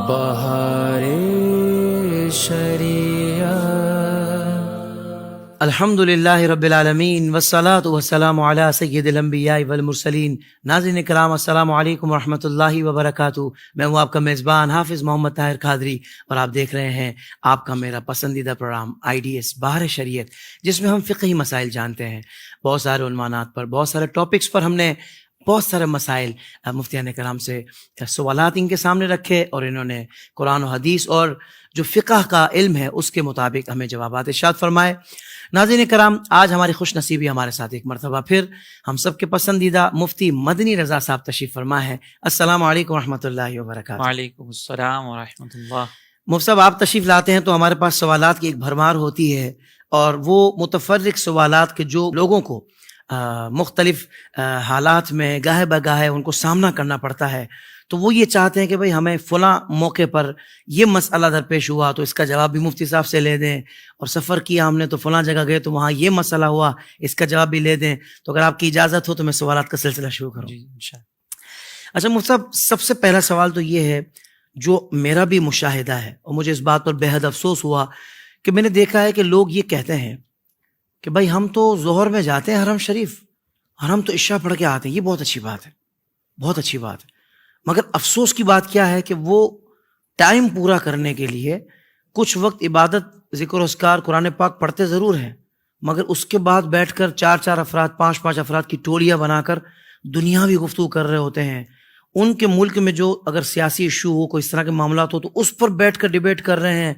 بہار شریعت۔ الحمدللہ رب العالمین والصلاة والسلام علی سید الانبیاء والمرسلین۔ ناظرین کرام السلام علیکم ورحمۃ اللہ وبرکاتہ۔ میں ہوں آپ کا میزبان حافظ محمد طاہر قادری، اور آپ دیکھ رہے ہیں آپ کا میرا پسندیدہ پروگرام IDS بہار شریعت، جس میں ہم فقہی مسائل جانتے ہیں۔ بہت سارے عنوانات پر، بہت سارے ٹاپکس پر ہم نے بہت سارے مسائل مفتیان کرام سے سوالات ان کے سامنے رکھے، اور انہوں نے قرآن و حدیث اور جو فقہ کا علم ہے اس کے مطابق ہمیں جوابات ارشاد فرمائے۔ ناظرین کرام، آج ہماری خوش نصیبی ہمارے ساتھ ایک مرتبہ پھر ہم سب کے پسندیدہ مفتی مدنی رضا صاحب تشریف فرما ہے۔ السلام علیکم ورحمۃ اللہ وبرکاتہ۔ وعلیکم السلام ورحمۃ اللہ۔ مفتی صاحب، آپ تشریف لاتے ہیں تو ہمارے پاس سوالات کی ایک بھرمار ہوتی ہے، اور وہ متفرق سوالات کے جو لوگوں کو مختلف حالات میں گاہے بگاہے ان کو سامنا کرنا پڑتا ہے، تو وہ یہ چاہتے ہیں کہ بھئی ہمیں فلاں موقع پر یہ مسئلہ درپیش ہوا تو اس کا جواب بھی مفتی صاحب سے لے دیں، اور سفر کیا ہم نے تو فلاں جگہ گئے تو وہاں یہ مسئلہ ہوا، اس کا جواب بھی لے دیں۔ تو اگر آپ کی اجازت ہو تو میں سوالات کا سلسلہ شروع کروں۔ جی انشاءاللہ۔ اچھا مفتی صاحب، سب سے پہلا سوال تو یہ ہے جو میرا بھی مشاہدہ ہے، اور مجھے اس بات پر بے حد افسوس ہوا کہ میں نے دیکھا ہے کہ لوگ یہ کہتے ہیں کہ بھائی ہم تو ظہر میں جاتے ہیں حرم شریف، اور ہم تو عشاء پڑھ کے آتے ہیں، یہ بہت اچھی بات ہے، بہت اچھی بات ہے، مگر افسوس کی بات کیا ہے کہ وہ ٹائم پورا کرنے کے لیے کچھ وقت عبادت، ذکر و اذکار، قرآن پاک پڑھتے ضرور ہیں، مگر اس کے بعد بیٹھ کر 4 افراد 5 افراد کی ٹولیاں بنا کر دنیاوی گفتگو کر رہے ہوتے ہیں۔ ان کے ملک میں جو اگر سیاسی ایشو ہو، کوئی اس طرح کے معاملات ہو، تو اس پر بیٹھ کر ڈیبیٹ کر رہے ہیں۔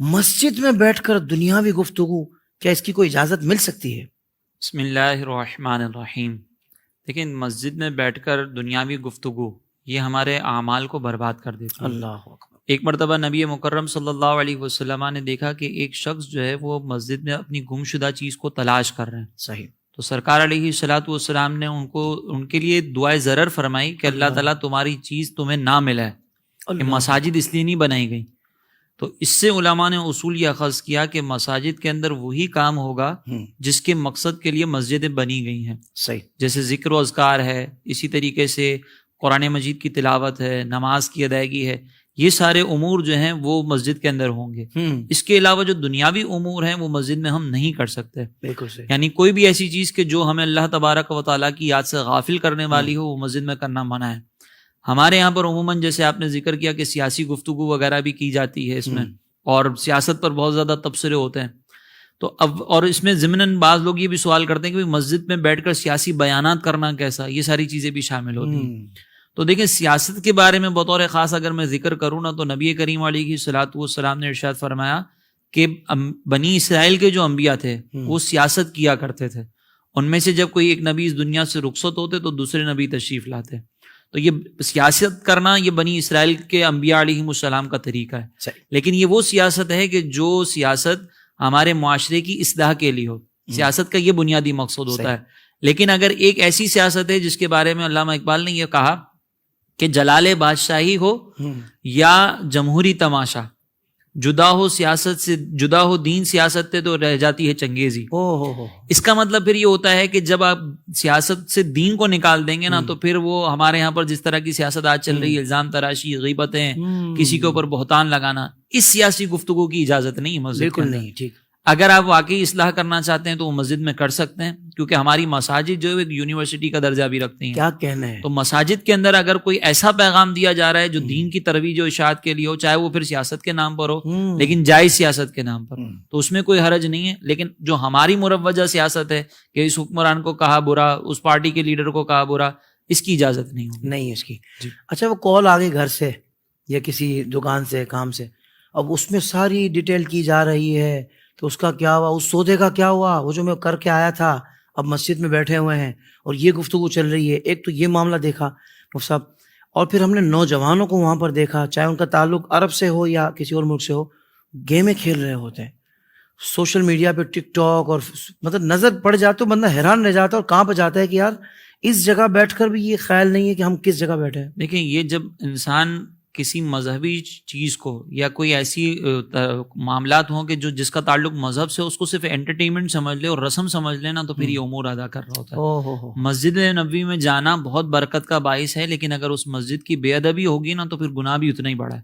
مسجد میں بیٹھ کر دنیاوی گفتگو، کیا اس کی کوئی اجازت مل سکتی ہے؟ بسم اللہ الرحمن الرحیم۔ لیکن مسجد میں بیٹھ کر دنیاوی گفتگو یہ ہمارے اعمال کو برباد کر دیتی ہے۔ اللہ اکبر۔ ایک مرتبہ نبی مکرم صلی اللہ علیہ وسلم نے دیکھا کہ ایک شخص جو ہے وہ مسجد میں اپنی گم شدہ چیز کو تلاش کر رہے ہیں۔ صحیح۔ تو سرکار علیہ الصلوۃ والسلام نے ان کے لیے دعائے ضرر فرمائی کہ اللہ تعالیٰ تمہاری چیز تمہیں نہ ملے، کہ مساجد اس لیے نہیں بنائی گئی۔ تو اس سے علماء نے اصول یہ اخذ کیا کہ مساجد کے اندر وہی کام ہوگا جس کے مقصد کے لیے مسجدیں بنی گئی ہیں۔ صحیح۔ جیسے ذکر و اذکار ہے، اسی طریقے سے قرآن مجید کی تلاوت ہے، نماز کی ادائیگی ہے، یہ سارے امور جو ہیں وہ مسجد کے اندر ہوں گے۔ اس کے علاوہ جو دنیاوی امور ہیں وہ مسجد میں ہم نہیں کر سکتے۔ بالکل صحیح۔ یعنی کوئی بھی ایسی چیز کہ جو ہمیں اللہ تبارک و تعالیٰ کی یاد سے غافل کرنے والی ہو وہ مسجد میں کرنا منع ہے۔ ہمارے یہاں پر عموماً جیسے آپ نے ذکر کیا کہ سیاسی گفتگو وغیرہ بھی کی جاتی ہے اس میں، اور سیاست پر بہت زیادہ تبصرے ہوتے ہیں۔ تو اب اور اس میں ضمناً بعض لوگ یہ بھی سوال کرتے ہیں کہ مسجد میں بیٹھ کر سیاسی بیانات کرنا کیسا، یہ ساری چیزیں بھی شامل ہوتی ہیں۔ تو دیکھیں، سیاست کے بارے میں بطور خاص اگر میں ذکر کروں نا، تو نبی کریم علیہ الصلوۃ والسلام نے ارشاد فرمایا کہ بنی اسرائیل کے جو انبیاء تھے وہ سیاست کیا کرتے تھے۔ ان میں سے جب کوئی ایک نبی اس دنیا سے رخصت ہوتے تو دوسرے نبی تشریف لاتے۔ تو یہ سیاست کرنا یہ بنی اسرائیل کے انبیاء علیہم السلام کا طریقہ ہے۔ لیکن یہ وہ سیاست ہے کہ جو سیاست ہمارے معاشرے کی اصلاح کے لیے ہو، سیاست کا یہ بنیادی مقصد ہوتا ہے۔ لیکن اگر ایک ایسی سیاست ہے جس کے بارے میں علامہ اقبال نے یہ کہا کہ جلال بادشاہی ہو یا جمہوری تماشا، جدا ہو سیاست سے، جدا ہو دین سیاست سے تو رہ جاتی ہے چنگیزی۔ اس کا مطلب پھر یہ ہوتا ہے کہ جب آپ سیاست سے دین کو نکال دیں گے نا، تو پھر وہ ہمارے یہاں پر جس طرح کی سیاست آج چل رہی ہے، الزام تراشی، غیبتیں، کسی کے اوپر بہتان لگانا، اس سیاسی گفتگو کی اجازت نہیں مسجد کے اندر۔ نہیں، ٹھیک۔ اگر آپ واقعی اصلاح کرنا چاہتے ہیں تو وہ مسجد میں کر سکتے ہیں، کیونکہ ہماری مساجد جو ایک یونیورسٹی کا درجہ بھی رکھتی ہیں۔ کیا کہنا ہے؟ تو مساجد کے اندر اگر کوئی ایسا پیغام دیا جا رہا ہے جو دین کی ترویج و اشاعت کے لیے ہو، چاہے وہ پھر سیاست کے نام پر ہو، لیکن جائز سیاست کے نام پر، تو اس میں کوئی حرج نہیں ہے۔ لیکن جو ہماری مروجہ سیاست ہے کہ اس حکمران کو کہا برا، اس پارٹی کے لیڈر کو کہا برا، اس کی اجازت نہیں ہوگی۔ نہیں اس کی۔ اچھا، وہ کال آ گئی گھر سے یا کسی دکان سے، کام سے، اب اس میں ساری ڈیٹیل کی جا رہی ہے کہ اس کا کیا ہوا، اس سودے کا کیا ہوا، وہ جو میں کر کے آیا تھا، اب مسجد میں بیٹھے ہوئے ہیں اور یہ گفتگو چل رہی ہے۔ ایک تو یہ معاملہ دیکھا مفتی صاحب، اور پھر ہم نے نوجوانوں کو وہاں پر دیکھا، چاہے ان کا تعلق عرب سے ہو یا کسی اور ملک سے ہو، گیمیں کھیل رہے ہوتے ہیں سوشل میڈیا پہ، ٹک ٹاک، اور مطلب نظر پڑ جاتے تو بندہ حیران رہ جاتا ہے اور کہاں پہ جاتا ہے کہ یار اس جگہ بیٹھ کر بھی یہ خیال نہیں ہے کہ ہم کس جگہ بیٹھے ہیں۔ دیکھیں، یہ جب انسان کسی مذہبی چیز کو یا کوئی ایسی معاملات ہوں کہ جو جس کا تعلق مذہب سے اس کو صرف انٹرٹینمنٹ سمجھ لے اور رسم سمجھ لے نا، تو پھر یہ امور ادا کر رہا ہوتا ہے۔ مسجد نبوی میں جانا بہت برکت کا باعث ہے، لیکن اگر اس مسجد کی بے ادبی ہوگی نا تو پھر گناہ بھی اتنا ہی بڑا ہے،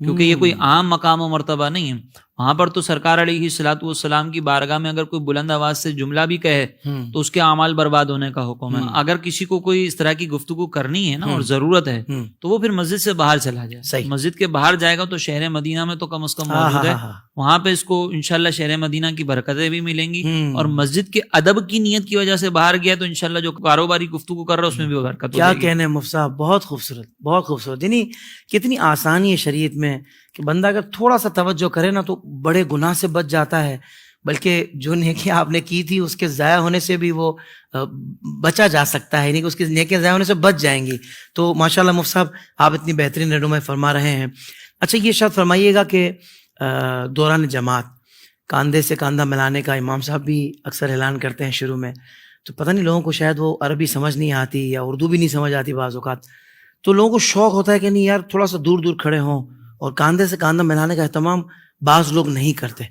کیونکہ یہ کوئی عام مقام و مرتبہ نہیں ہے. وہاں پر تو سرکار علیہ الصلوۃ والسلام کی بارگاہ میں اگر کوئی بلند آواز سے جملہ بھی کہے تو اس کے اعمال برباد ہونے کا حکم ہے. اگر کسی کو کوئی اس طرح کی گفتگو کرنی ہے نا اور ضرورت ہے تو وہ پھر مسجد سے باہر چلا جائے. مسجد کے باہر جائے گا تو شہر مدینہ میں تو کم از کم موجود ہے, وہاں پہ اس کو انشاءاللہ شہر مدینہ کی برکتیں بھی ملیں گی, اور مسجد کے ادب کی نیت کی وجہ سے باہر گیا تو انشاءاللہ جو کاروباری گفتگو کر رہا ہے اس میں بھی برکت ہو جائے گی. کیا کہنے مفتی صاحب, بہت خوبصورت, بہت خوبصورت. یعنی کتنی آسانی ہے شریعت میں کہ بندہ اگر تھوڑا سا توجہ کرے نا تو بڑے گناہ سے بچ جاتا ہے, بلکہ جو نیکیاں آپ نے کی تھی اس کے ضائع ہونے سے بھی وہ بچا جا سکتا ہے, یعنی کہ اس کی نیکیاں ضائع ہونے سے بچ جائیں گی. تو ماشاءاللہ مفتی صاحب آپ اتنی بہترین رہنمائی فرما رہے ہیں. اچھا یہ شاید فرمائیے گا کہ دوران جماعت کاندھے سے کاندھا ملانے کا امام صاحب بھی اکثر اعلان کرتے ہیں شروع میں, تو پتہ نہیں لوگوں کو شاید وہ عربی سمجھ نہیں آتی یا اردو بھی نہیں سمجھ آتی بعض اوقات, تو لوگوں کو شوق ہوتا ہے کہ نہیں یار تھوڑا سا دور دور کھڑے ہوں, اور کاندھے سے کاندھا ملانے کا اہتمام بعض لوگ نہیں کرتے.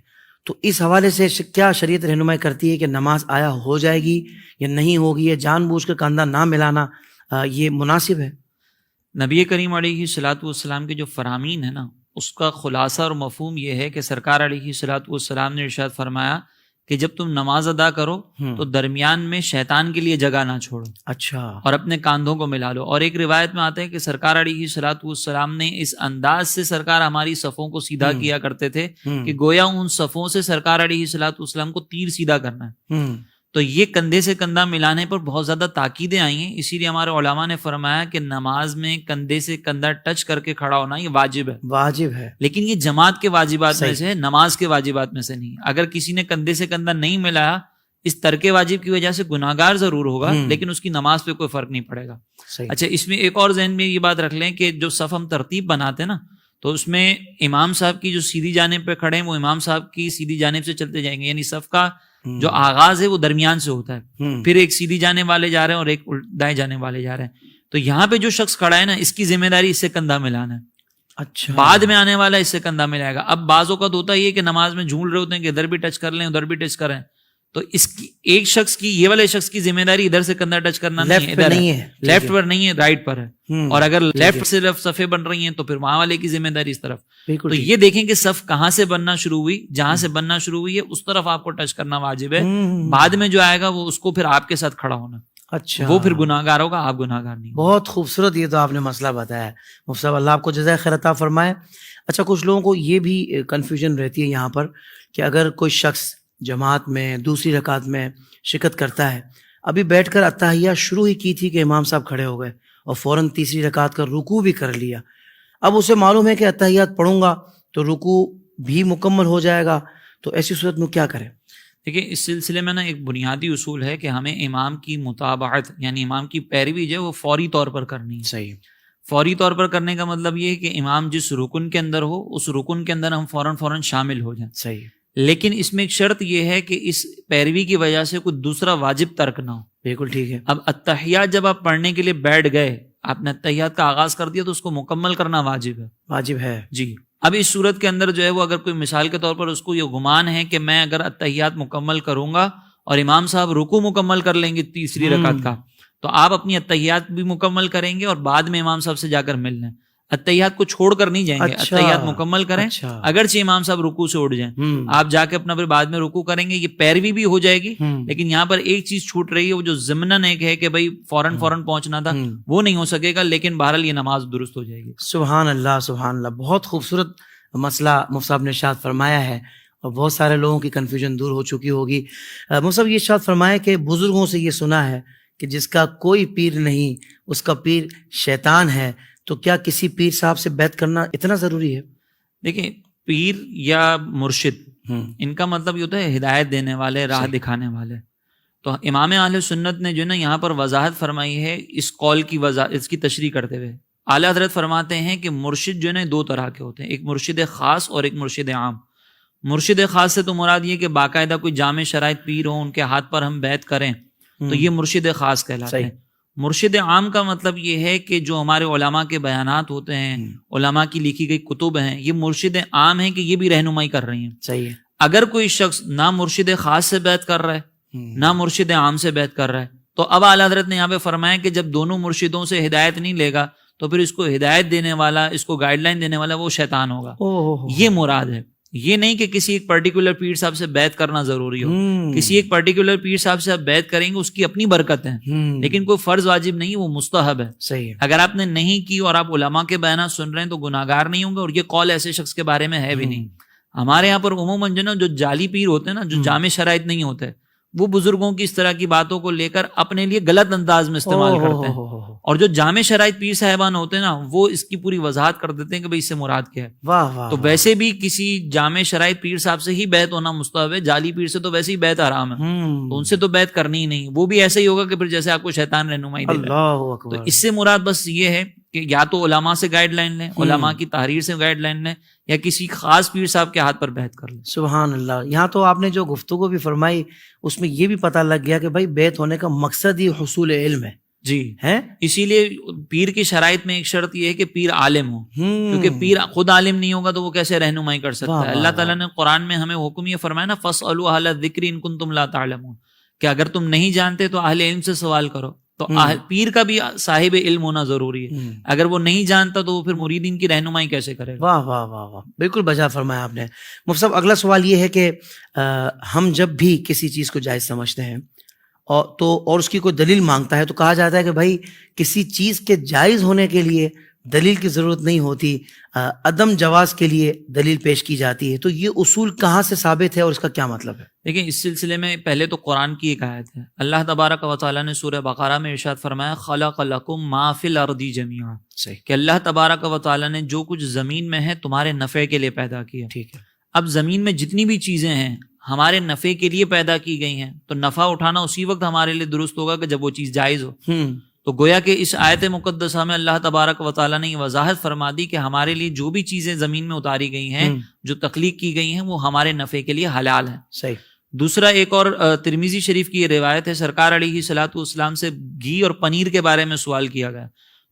تو اس حوالے سے کیا شریعت رہنمائی کرتی ہے کہ نماز آیا ہو جائے گی یا نہیں ہوگی, یا جان بوجھ کر کاندھا نہ ملانا یہ مناسب ہے؟ نبی کریم علیہ الصلوۃ والسلام کے جو فرامین ہے نا اس کا خلاصہ اور مفہوم یہ ہے کہ سرکار علیہ الصلوۃ والسلام نے ارشاد فرمایا کہ جب تم نماز ادا کرو تو درمیان میں شیطان کے لیے جگہ نہ چھوڑو, اچھا, اور اپنے کاندھوں کو ملا لو. اور ایک روایت میں آتا ہے کہ سرکار علیہ الصلوۃ والسلام نے اس انداز سے سرکار ہماری صفوں کو سیدھا کیا کرتے تھے کہ گویا ان صفوں سے سرکار علیہ الصلوۃ والسلام کو تیر سیدھا کرنا ہے. تو یہ کندھے سے کندھا ملانے پر بہت زیادہ تاکیدیں آئی ہیں, اسی لیے ہمارے علماء نے فرمایا کہ نماز میں کندھے سے کندھا ٹچ کر کے کھڑا ہونا یہ واجب ہے. واجب ہے, لیکن یہ جماعت کے واجبات میں سے ہے, نماز کے واجبات میں سے نہیں. اگر کسی نے کندھے سے کندھا نہیں ملایا اس ترک واجب کی وجہ سے گناہگار ضرور ہوگا, لیکن اس کی نماز پہ کوئی فرق نہیں پڑے گا. اچھا, اس میں ایک اور ذہن میں یہ بات رکھ لیں کہ جو صف ہم ترتیب بناتے ہیں نا تو اس میں امام صاحب کی جو سیدھی جانب پہ کھڑے ہیں وہ امام صاحب کی سیدھی جانب سے چلتے جائیں گے, یعنی صف کا جو آغاز ہے وہ درمیان سے ہوتا ہے, پھر ایک سیدھی جانے والے جا رہے ہیں اور ایک دائیں جانے والے جا رہے ہیں. تو یہاں پہ جو شخص کھڑا ہے نا اس کی ذمہ داری اس سے کندھا ملانا ہے. اچھا, بعد میں آنے والا اس سے کندھا ملائے گا. اب بعض اوقات ہوتا یہ کہ نماز میں جھول رہے ہوتے ہیں کہ ادھر بھی ٹچ کر لیں ادھر بھی ٹچ کریں, تو اس کی ایک شخص کی یہ والے شخص کی ذمہ داری ادھر سے کندھا ٹچ کرنا نہیں ہے, ادھر ہے, لیفٹ پر نہیں ہے, رائٹ پر ہے. اور اگر لیفٹ سے لیفٹ صفیں بن رہی ہیں تو پھر وہاں والے کی ذمہ داری اس طرف. تو یہ دیکھیں کہ صف کہاں سے بننا شروع ہوئی, جہاں سے بننا شروع ہوئی ہے اس طرف آپ کو ٹچ کرنا واجب ہے. بعد میں جو آئے گا وہ اس کو پھر آپ کے ساتھ کھڑا ہونا. اچھا, وہ پھر گناہگار ہوگا, آپ گناہگار نہیں. بہت خوبصورت یہ تو آپ نے مسئلہ بتایا ہے مفتی صاحب, اللہ آپ کو جزائے خیر عطا فرمائے. اچھا, کچھ لوگوں کو یہ بھی کنفیوژن رہتی ہے یہاں پر کہ اگر کوئی شخص جماعت میں دوسری رکعت میں شرکت کرتا ہے, ابھی بیٹھ کر اتحیہ شروع ہی کی تھی کہ امام صاحب کھڑے ہو گئے اور فوراً تیسری رکعت کا رکوع بھی کر لیا, اب اسے معلوم ہے کہ اتحیات پڑھوں گا تو رکوع بھی مکمل ہو جائے گا, تو ایسی صورت میں کیا کریں؟ دیکھیں اس سلسلے میں نا ایک بنیادی اصول ہے کہ ہمیں امام کی متابعت یعنی امام کی پیروی جو ہے وہ فوری طور پر کرنی ہے. صحیح, فوری طور پر کرنے کا مطلب یہ ہے کہ امام جس رکن کے اندر ہو اس رکن کے اندر ہم فوراً شامل ہو جائیں. صحیح, لیکن اس میں ایک شرط یہ ہے کہ اس پیروی کی وجہ سے کوئی دوسرا واجب ترک نہ ہو. بالکل ٹھیک ہے. اب اتحیات جب آپ پڑھنے کے لیے بیٹھ گئے, آپ نے اتحیات کا آغاز کر دیا تو اس کو مکمل کرنا واجب ہے. واجب ہے جی. اب اس صورت کے اندر جو ہے وہ اگر کوئی مثال کے طور پر اس کو یہ گمان ہے کہ میں اگر اتحیات مکمل کروں گا اور امام صاحب رکوع مکمل کر لیں گے تیسری رکعت کا, تو آپ اپنی اتحیات بھی مکمل کریں گے اور بعد میں امام صاحب سے جا کر مل لیں. اتحیات کو چھوڑ کر نہیں جائیں گے, اتحیات مکمل کریں. اگرچہ امام صاحب رکوع سے اٹھ جائیں, آپ جا کے اپنا پھر بعد میں رکوع کریں گے, یہ پیروی بھی ہو جائے گی. لیکن یہاں پر ایک چیز چھوٹ رہی ہے, وہ جو ضمناً ایک ہے کہ بھائی فوراً پہنچنا تھا, وہ نہیں ہو سکے گا, لیکن بہرحال یہ نماز درست ہو جائے گی. سبحان اللہ, سبحان اللہ, بہت خوبصورت مسئلہ مفتی صاحب نے ارشاد فرمایا ہے اور بہت سارے لوگوں کی کنفیوژن دور ہو چکی ہوگی. مفتی صاحب یہ ارشاد فرمایا کہ بزرگوں سے یہ سنا ہے کہ جس کا کوئی پیر نہیں اس کا پیر شیطان ہے, تو کیا کسی پیر صاحب سے بیعت کرنا اتنا ضروری ہے؟ دیکھیں پیر یا مرشد ان کا مطلب یہ ہوتا ہے ہدایت دینے والے, راہ دکھانے والے. تو امام اہل سنت نے جو ہے نا یہاں پر وضاحت فرمائی ہے اس قول کی اس کی تشریح کرتے ہوئے. اعلیٰ حضرت فرماتے ہیں کہ مرشد جو ہے نا دو طرح کے ہوتے ہیں, ایک مرشد خاص اور ایک مرشد عام. مرشد خاص سے تو مراد یہ کہ باقاعدہ کوئی جامع شرائط پیر ہوں, ان کے ہاتھ پر ہم بیعت کریں, تو یہ مرشد خاص کہلاتے ہیں. مرشد عام کا مطلب یہ ہے کہ جو ہمارے علماء کے بیانات ہوتے ہیں, علماء کی لکھی گئی کتب ہیں, یہ مرشد عام ہیں کہ یہ بھی رہنمائی کر رہی ہیں. صحیح ہے. اگر کوئی شخص نہ مرشد خاص سے بیعت کر رہا ہے نہ مرشد عام سے بیعت کر رہا ہے, تو اب اعلیٰ حضرت نے یہاں پہ فرمایا کہ جب دونوں مرشدوں سے ہدایت نہیں لے گا تو پھر اس کو ہدایت دینے والا، اس کو گائیڈ لائن دینے والا وہ شیطان ہوگا. یہ مراد ہے. یہ نہیں کہ کسی ایک پرٹیکولر پیر صاحب سے بیعت کرنا ضروری ہو. کسی ایک پرٹیکولر پیر صاحب سے آپ بیعت کریں گے، اس کی اپنی برکت ہے، لیکن کوئی فرض واجب نہیں، وہ مستحب ہے. صحیح ہے. اگر آپ نے نہیں کی اور آپ علماء کے بیانات سن رہے ہیں تو گناہگار نہیں ہوں گے، اور یہ قول ایسے شخص کے بارے میں ہے بھی نہیں. ہمارے یہاں پر عموماً جو جعلی پیر ہوتے ہیں نا، جو جامع شرائط نہیں ہوتے، وہ بزرگوں کی اس طرح کی باتوں کو لے کر اپنے لیے غلط انداز میں استعمال کرتے ہیں. اور جو جامع شرائط پیر صاحبان ہوتے ہیں نا، وہ اس کی پوری وضاحت کر دیتے ہیں کہ بھئی اس سے مراد کیا ہے. واہ واہ. تو ویسے بھی کسی جامع شرائط پیر صاحب سے ہی بیعت ہونا مستحب ہے. جعلی پیر سے تو ویسے ہی بیعت حرام ہے، تو ان سے تو بیعت کرنی ہی نہیں. وہ بھی ایسے ہی ہوگا کہ پھر جیسے آپ کو شیطان رہنمائی دے گا. اللہ اکبر. تو اس سے مراد بس یہ ہے کہ یا تو علماء سے گائیڈ لائن لیں، علماء کی تحریر سے گائیڈ لائن لیں، یا کسی خاص پیر صاحب کے ہاتھ پر بیعت کر لیں. سبحان اللہ. یہاں تو آپ نے جو گفتگو بھی فرمائی اس میں یہ بھی پتہ لگ گیا کہ بھائی بیعت ہونے کا مقصد ہی حصول علم ہے. جی ہے. اسی لیے پیر کی شرائط میں ایک شرط یہ ہے کہ پیر عالم ہو، کیونکہ پیر خود عالم نہیں ہوگا تو وہ کیسے رہنمائی کر سکتا ہے. اللہ تعالیٰ نے قرآن میں ہمیں حکم یہ فرمایا نا، فَاسْأَلُوا أَهْلَ الذِّكْرِ إِن كُنتُمْ لَا تَعْلَمُونَ، کہ اگر تم نہیں جانتے تو اہل علم سے سوال کرو. تو پیر کا بھی صاحب علم ہونا ضروری ہے. اگر وہ نہیں جانتا تو وہ پھر مریدین کی رہنمائی کیسے کرے گا. واہ واہ واہ واہ، بالکل بجا فرمایا آپ نے. مفتی صاحب اگلا سوال یہ ہے کہ ہم جب بھی کسی چیز کو جائز سمجھتے ہیں اور اس کی کوئی دلیل مانگتا ہے تو کہا جاتا ہے کہ بھائی کسی چیز کے جائز ہونے کے لیے دلیل کی ضرورت نہیں ہوتی، عدم جواز کے لیے دلیل پیش کی جاتی ہے. تو یہ اصول کہاں سے ثابت ہے اور اس کا کیا مطلب ہے؟ دیکھیں اس سلسلے میں پہلے تو قرآن کی ایک آیت ہے. اللہ تبارک و تعالیٰ نے سورہ بقرہ میں ارشاد فرمایا، خلق لکم ما فی الارض جمیعا، کہ اللہ تبارک و تعالیٰ نے جو کچھ زمین میں ہے تمہارے نفع کے لیے پیدا کیا. ٹھیک ہے. اب زمین میں جتنی بھی چیزیں ہیں ہمارے نفع کے لیے پیدا کی گئی ہیں، تو نفع اٹھانا اسی وقت ہمارے لیے درست ہوگا کہ جب وہ چیز جائز ہو. تو گویا کہ اس آیت مقدسہ میں اللہ تبارک و تعالیٰ نے یہ وضاحت فرما دی کہ ہمارے لیے جو بھی چیزیں زمین میں اتاری گئی ہیں، جو تخلیق کی گئی ہیں، وہ ہمارے نفع کے لیے حلال ہیں. صحیح. دوسرا ایک اور ترمذی شریف کی یہ روایت ہے، سرکار علیہ الصلوۃ والسلام سے گھی اور پنیر کے بارے میں سوال کیا گیا.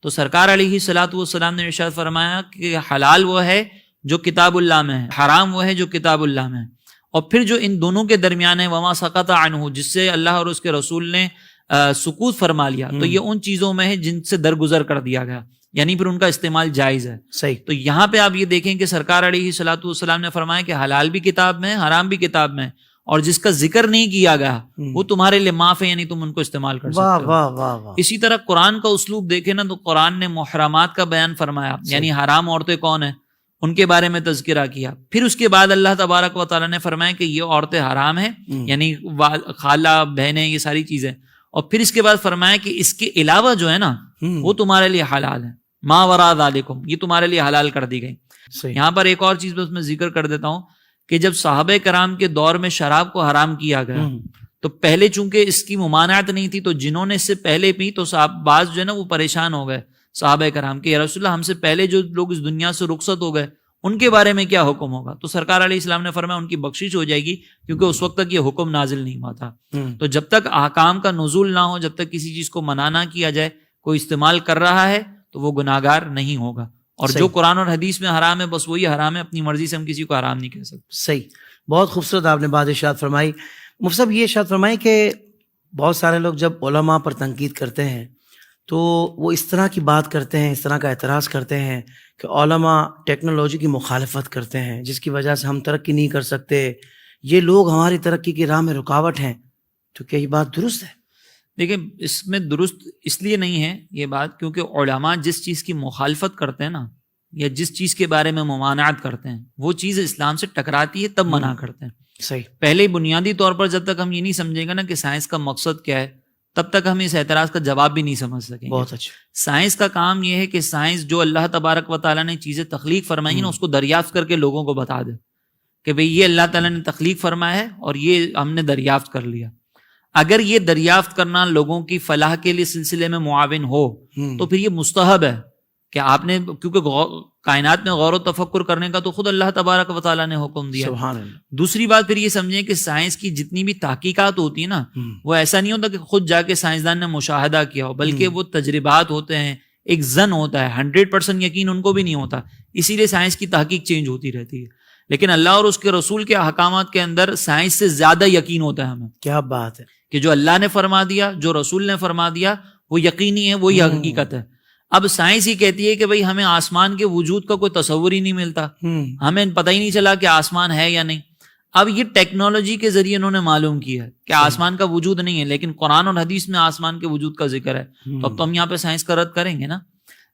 تو سرکار علیہ الصلوۃ والسلام نے ارشاد فرمایا کہ حلال وہ ہے جو کتاب اللہ میں ہے، حرام وہ ہے جو کتاب اللہ میں ہے. اور پھر جو ان دونوں کے درمیان ہے، وما سقط عنہ، جس سے اللہ اور اس کے رسول نے سکوت فرما لیا، تو یہ ان چیزوں میں ہے جن سے درگزر کر دیا گیا، یعنی پھر ان کا استعمال جائز ہے. صحیح. تو یہاں پہ آپ یہ دیکھیں کہ سرکار علیہ الصلوۃ والسلام نے فرمایا کہ حلال بھی کتاب میں ہے، حرام بھی کتاب میں ہے، اور جس کا ذکر نہیں کیا گیا وہ تمہارے لیے معاف ہے، یعنی تم ان کو استعمال کر سکتے ہو. واہ واہ واہ. اسی طرح قرآن کا اسلوب دیکھیں نا، تو قرآن نے محرمات کا بیان فرمایا، یعنی حرام عورتیں کون ہیں ان کے بارے میں تذکرہ کیا. پھر اس کے بعد اللہ تبارک و تعالیٰ نے فرمایا کہ یہ عورتیں حرام ہیں، یعنی خالہ بہنیں یہ ساری چیزیں. اور پھر اس کے بعد فرمایا کہ اس کے علاوہ جو ہے نا وہ تمہارے لیے حلال ہے، ما وراء ذالکم، یہ تمہارے لیے حلال کر دی گئی. یہاں پر ایک اور چیز بس میں ذکر کر دیتا ہوں کہ جب صحابہ کرام کے دور میں شراب کو حرام کیا گیا تو پہلے چونکہ اس کی ممانعت نہیں تھی، تو جنہوں نے اس سے پہلے پی تو بعض جو ہے نا وہ پریشان ہو گئے صحابہ کرام کہ یا رسول اللہ ہم سے پہلے جو لوگ اس دنیا سے رخصت ہو گئے ان کے بارے میں کیا حکم ہوگا. تو سرکار علیہ السلام نے فرمایا ان کی بخشش ہو جائے گی، کیونکہ اس وقت تک یہ حکم نازل نہیں ہوا تھا. تو جب تک احکام کا نزول نہ ہو، جب تک کسی چیز کو منع نہ کیا جائے، کوئی استعمال کر رہا ہے تو وہ گناہگار نہیں ہوگا. اور جو قرآن اور حدیث میں حرام ہے بس وہی حرام ہے، اپنی مرضی سے ہم کسی کو حرام نہیں کہہ سکتے. صحیح. بہت خوبصورت آپ نے بات ارشاد فرمائی. مفتی صاحب یہ ارشاد فرمائی کہ بہت سارے لوگ جب علماء پر تنقید کرتے ہیں تو وہ اس طرح کی بات کرتے ہیں، اس طرح کا اعتراض کرتے ہیں کہ علماء ٹیکنالوجی کی مخالفت کرتے ہیں جس کی وجہ سے ہم ترقی نہیں کر سکتے، یہ لوگ ہماری ترقی کی راہ میں رکاوٹ ہیں. تو کیا یہ بات درست ہے؟ دیکھیں اس میں درست اس لیے نہیں ہے یہ بات کیونکہ علماء جس چیز کی مخالفت کرتے ہیں نا، یا جس چیز کے بارے میں ممانعت کرتے ہیں، وہ چیز اسلام سے ٹکراتی ہے تب منع کرتے ہیں. صحیح. پہلے بنیادی طور پر جب تک ہم یہ نہیں سمجھیں گے نا کہ سائنس کا مقصد کیا ہے، تب تک ہم اس اعتراض کا جواب بھی نہیں سمجھ سکیں گے. بہت اچھا. سائنس کا کام یہ ہے کہ سائنس جو اللہ تبارک و تعالیٰ نے چیزیں تخلیق فرمائی ہیں نا، اس کو دریافت کر کے لوگوں کو بتا دے کہ بھئی یہ اللہ تعالیٰ نے تخلیق فرمایا ہے اور یہ ہم نے دریافت کر لیا. اگر یہ دریافت کرنا لوگوں کی فلاح کے لیے سلسلے میں معاون ہو تو پھر یہ مستحب ہے کہ آپ نے، کیونکہ کائنات میں غور و تفکر کرنے کا تو خود اللہ تبارک و تعالیٰ نے حکم دیا. سبحان اللہ. دوسری بات پھر یہ سمجھیں کہ سائنس کی جتنی بھی تحقیقات ہوتی ہیں نا، وہ ایسا نہیں ہوتا کہ خود جا کے سائنسدان نے مشاہدہ کیا ہو، بلکہ وہ تجربات ہوتے ہیں، ایک زن ہوتا ہے، 100% یقین ان کو بھی نہیں ہوتا. اسی لیے سائنس کی تحقیق چینج ہوتی رہتی ہے. لیکن اللہ اور اس کے رسول کے احکامات کے اندر سائنس سے زیادہ یقین ہوتا ہے ہمیں. کیا بات ہے کہ جو اللہ نے فرما دیا، جو رسول نے فرما دیا، وہ یقینی ہے، وہی حقیقت ہے. اب سائنس ہی کہتی ہے کہ بھئی ہمیں آسمان کے وجود کا کوئی تصور ہی نہیں ملتا، ہمیں پتہ ہی نہیں چلا کہ آسمان ہے یا نہیں. اب یہ ٹیکنالوجی کے ذریعے انہوں نے معلوم کیا ہے کہ آسمان کا وجود نہیں ہے، لیکن قرآن اور حدیث میں آسمان کے وجود کا ذکر ہے. تو اب تو ہم یہاں پہ سائنس کا رد کریں گے نا.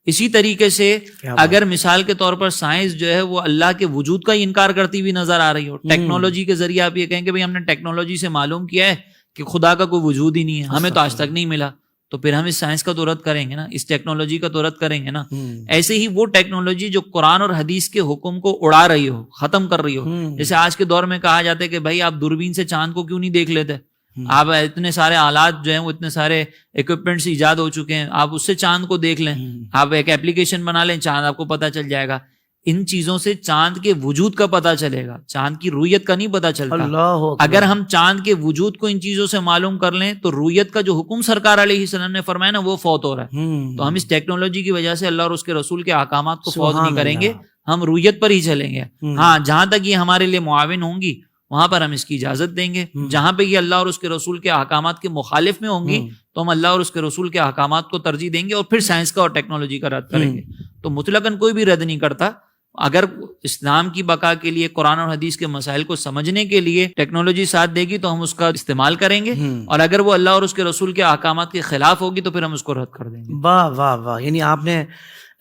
اسی طریقے سے اگر مثال کے طور پر سائنس جو ہے وہ اللہ کے وجود کا ہی انکار کرتی ہوئی نظر آ رہی ہو، ٹیکنالوجی کے ذریعے آپ یہ کہیں کہ بھئی ہم نے ٹیکنالوجی سے معلوم کیا ہے کہ خدا کا کوئی وجود ہی نہیں ہے، ہمیں تو آج تک نہیں ملا، تو پھر ہم اس سائنس کا تو رد کریں گے نا، اس ٹیکنالوجی کا تو رد کریں گے نا. ایسے ہی وہ ٹیکنالوجی جو قرآن اور حدیث کے حکم کو اڑا رہی ہو، ختم کر رہی ہو، جیسے آج کے دور میں کہا جاتا ہے کہ بھائی آپ دوربین سے چاند کو کیوں نہیں دیکھ لیتے، آپ اتنے سارے آلات جو ہیں وہ اتنے سارے اکوپمنٹس ایجاد ہو چکے ہیں، آپ اس سے چاند کو دیکھ لیں، آپ ایک ایپلیکیشن بنا لیں، چاند آپ کو پتہ چل جائے گا. ان چیزوں سے چاند کے وجود کا پتہ چلے گا، چاند کی رویت کا نہیں پتہ چلتا. اگر ہم چاند کے وجود کو ان چیزوں سے معلوم کر لیں تو رویت کا جو حکم سرکار علیہ السلام نے فرمایا نا وہ فوت ہو رہا ہے. تو ہم اس ٹیکنالوجی کی وجہ سے اللہ اور اس کے رسول کے احکامات کو فوت نہیں کریں گے، ہم رویت پر ہی چلیں گے. ہاں جہاں تک یہ ہمارے لیے معاون ہوں گی وہاں پر ہم اس کی اجازت دیں گے، جہاں پہ یہ اللہ اور اس کے رسول کے احکامات کے مخالف میں ہوں گی تو ہم اللہ اور اس کے رسول کے احکامات کو ترجیح دیں گے اور پھر سائنس کا اور ٹیکنالوجی کا رد کریں گے. تو مطلقاً کوئی بھی رد نہیں کرتا. اگر اسلام کی بقا کے لیے قرآن اور حدیث کے مسائل کو سمجھنے کے لیے ٹیکنالوجی ساتھ دے گی تو ہم اس کا استعمال کریں گے، اور اگر وہ اللہ اور اس کے رسول کے احکامات کے خلاف ہوگی تو پھر ہم اس کو رد کر دیں گے. واہ واہ واہ، یعنی آپ نے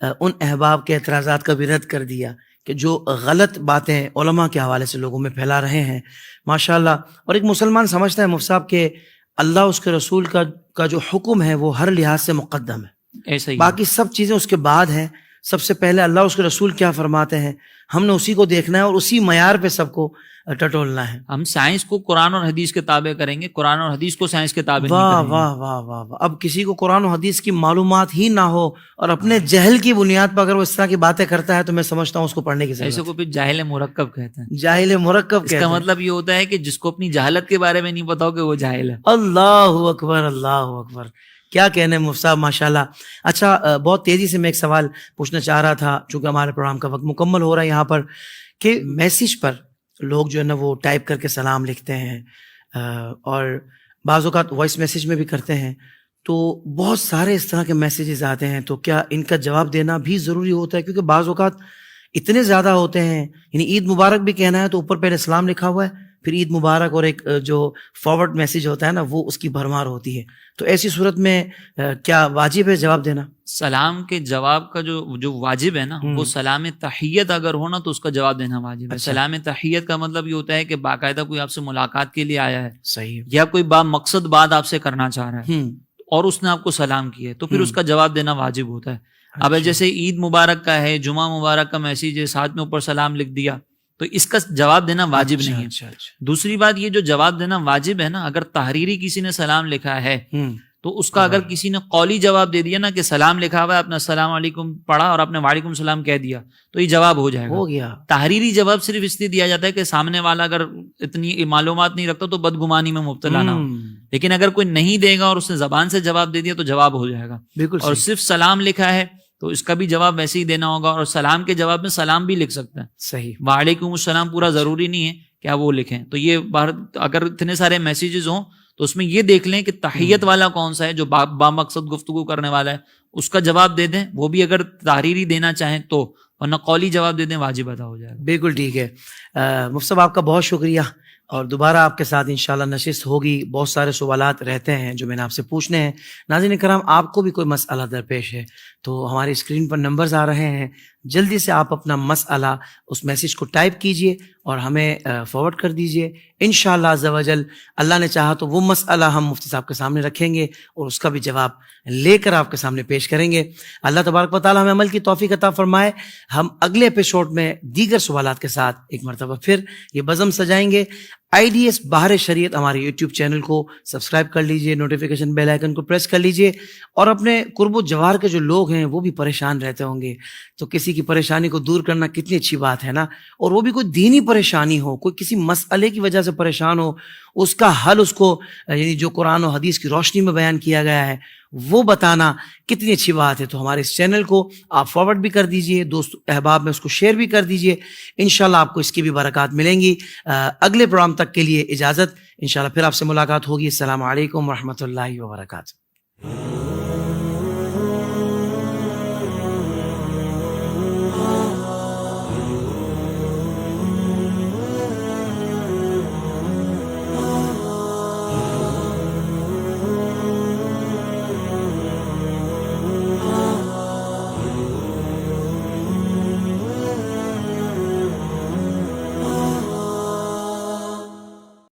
ان احباب کے اعتراضات کا بھی رد کر دیا کہ جو غلط باتیں علماء کے حوالے سے لوگوں میں پھیلا رہے ہیں. ماشاءاللہ. اور ایک مسلمان سمجھتا ہے مفتی صاحب کہ اللہ اس کے رسول کا جو حکم ہے وہ ہر لحاظ سے مقدم ہے، ایسا ہی باقی سب چیزیں اس کے بعد ہیں. سب سے پہلے اللہ اس کے رسول کیا فرماتے ہیں ہم نے اسی کو دیکھنا ہے اور اسی معیار پہ سب کو ٹٹولنا ہے. ہم سائنس کو قرآن اور حدیث کے تابع کریں گے، قرآن اور حدیث کو سائنس کے تابع نہیں واہ کریں گے. واہ واہ واہ واہ. اب کسی کو قرآن و حدیث کی معلومات ہی نہ ہو اور اپنے جہل کی بنیاد پر اگر وہ اس طرح کی باتیں کرتا ہے تو میں سمجھتا ہوں اس کو پڑھنے کی ضرورت ایسے کو پھر جاہل مرکب کہتے ہیں. جاہل مرکب اس کا مطلب یہ ہوتا ہے کہ جس کو اپنی جہالت کے بارے میں نہیں پتا ہو کہ وہ جاہل ہے. اللہ اکبر اللہ اکبر. کیا کہنے مفتی صاحب ماشاءاللہ. اچھا بہت تیزی سے میں ایک سوال پوچھنا چاہ رہا تھا چونکہ ہمارے پروگرام کا وقت مکمل ہو رہا ہے یہاں پر، کہ میسیج پر لوگ جو ہے نا وہ ٹائپ کر کے سلام لکھتے ہیں اور بعض اوقات وائس میسیج میں بھی کرتے ہیں، تو بہت سارے اس طرح کے میسیجز آتے ہیں، تو کیا ان کا جواب دینا بھی ضروری ہوتا ہے؟ کیونکہ بعض اوقات اتنے زیادہ ہوتے ہیں، یعنی عید مبارک بھی کہنا ہے تو اوپر پہلے سلام لکھا ہوا ہے، پھر عید مبارک اور ایک جو فارورڈ میسیج ہوتا ہے نا وہ اس کی بھرمار ہوتی ہے. تو ایسی صورت میں کیا واجب ہے جواب دینا؟ سلام کے جواب کا جو واجب ہے نا وہ سلام تحیت اگر ہونا تو اس کا جواب دینا واجب ہے. سلام تحیت کا مطلب یہ ہوتا ہے کہ باقاعدہ کوئی آپ سے ملاقات کے لیے آیا ہے، صحیح، یا کوئی مقصد بات آپ سے کرنا چاہ رہا ہے اور اس نے آپ کو سلام کیا ہے تو پھر اس کا جواب دینا واجب ہوتا ہے. اب جیسے عید مبارک کا ہے، جمعہ مبارک کا میسیج ہے، ساتھ میں اوپر سلام لکھ دیا تو اس کا جواب دینا واجب نہیں ہے. دوسری بات یہ جو جواب دینا واجب ہے نا، اگر تحریری کسی نے سلام لکھا ہے تو اس کا اگر کسی نے قولی جواب دے دیا نا کہ سلام لکھا ہوا ہے، اپنا السلام علیکم پڑھا اور آپ نے وعلیکم السلام کہہ دیا تو یہ جواب ہو جائے گا. ہو گیا. تحریری جواب صرف اس لیے دیا جاتا ہے کہ سامنے والا اگر اتنی معلومات نہیں رکھتا تو بدگمانی میں مبتلا نہ ہو، لیکن اگر کوئی نہیں دے گا اور اس نے زبان سے جواب دے دیا تو جواب ہو جائے گا. بالکل. اور صرف سلام لکھا ہے تو اس کا بھی جواب ویسے ہی دینا ہوگا، اور سلام کے جواب میں سلام بھی لکھ سکتے ہیں. صحیح. وعلیکم السلام پورا ضروری نہیں ہے کہ آپ وہ لکھیں. تو یہ اگر اتنے سارے میسیجز ہوں تو اس میں یہ دیکھ لیں کہ تحیت والا کون سا ہے جو با مقصد گفتگو کرنے والا ہے، اس کا جواب دے دیں. وہ بھی اگر تحریری دینا چاہیں تو، ورنہ قولی جواب دے دیں، واجب ادا ہو جائے گا. بالکل ٹھیک ہے. مفتی صاحب آپ کا بہت شکریہ، اور دوبارہ آپ کے ساتھ انشاءاللہ نشست ہوگی. بہت سارے سوالات رہتے ہیں جو میں نے آپ سے پوچھنے ہیں. ناظرین کرام، آپ کو بھی کوئی مسئلہ درپیش ہے تو ہماری اسکرین پر نمبرز آ رہے ہیں، جلدی سے آپ اپنا مسئلہ اس میسیج کو ٹائپ کیجئے اور ہمیں فارورڈ کر دیجئے. انشاءاللہ عز و جل اللہ نے چاہا تو وہ مسئلہ ہم مفتی صاحب کے سامنے رکھیں گے اور اس کا بھی جواب لے کر آپ کے سامنے پیش کریں گے. اللہ تبارک و تعالی ہمیں عمل کی توفیق عطا فرمائے. ہم اگلے ایپیسوڈ میں دیگر سوالات کے ساتھ ایک مرتبہ پھر یہ بزم سجائیں گے. IDS بہار شریعت ہمارے یوٹیوب چینل کو سبسکرائب کر لیجئے، نوٹیفیکیشن بیل آئیکن کو پریس کر لیجئے، اور اپنے قرب و جوار کے جو لوگ ہیں وہ بھی پریشان رہتے ہوں گے تو کسی کی پریشانی کو دور کرنا کتنی اچھی بات ہے نا. اور وہ بھی کوئی دینی پریشانی ہو، کوئی کسی مسئلے کی وجہ سے پریشان ہو، اس کا حل اس کو یعنی جو قرآن و حدیث کی روشنی میں بیان کیا گیا ہے وہ بتانا کتنی اچھی بات ہے. تو ہمارے اس چینل کو آپ فارورڈ بھی کر دیجئے، دوست احباب میں اس کو شیئر بھی کر دیجئے. انشاءاللہ آپ کو اس کی بھی برکات ملیں گی. اگلے پروگرام تک کے لیے اجازت، انشاءاللہ پھر آپ سے ملاقات ہوگی. السلام علیکم ورحمۃ اللہ وبرکاتہ.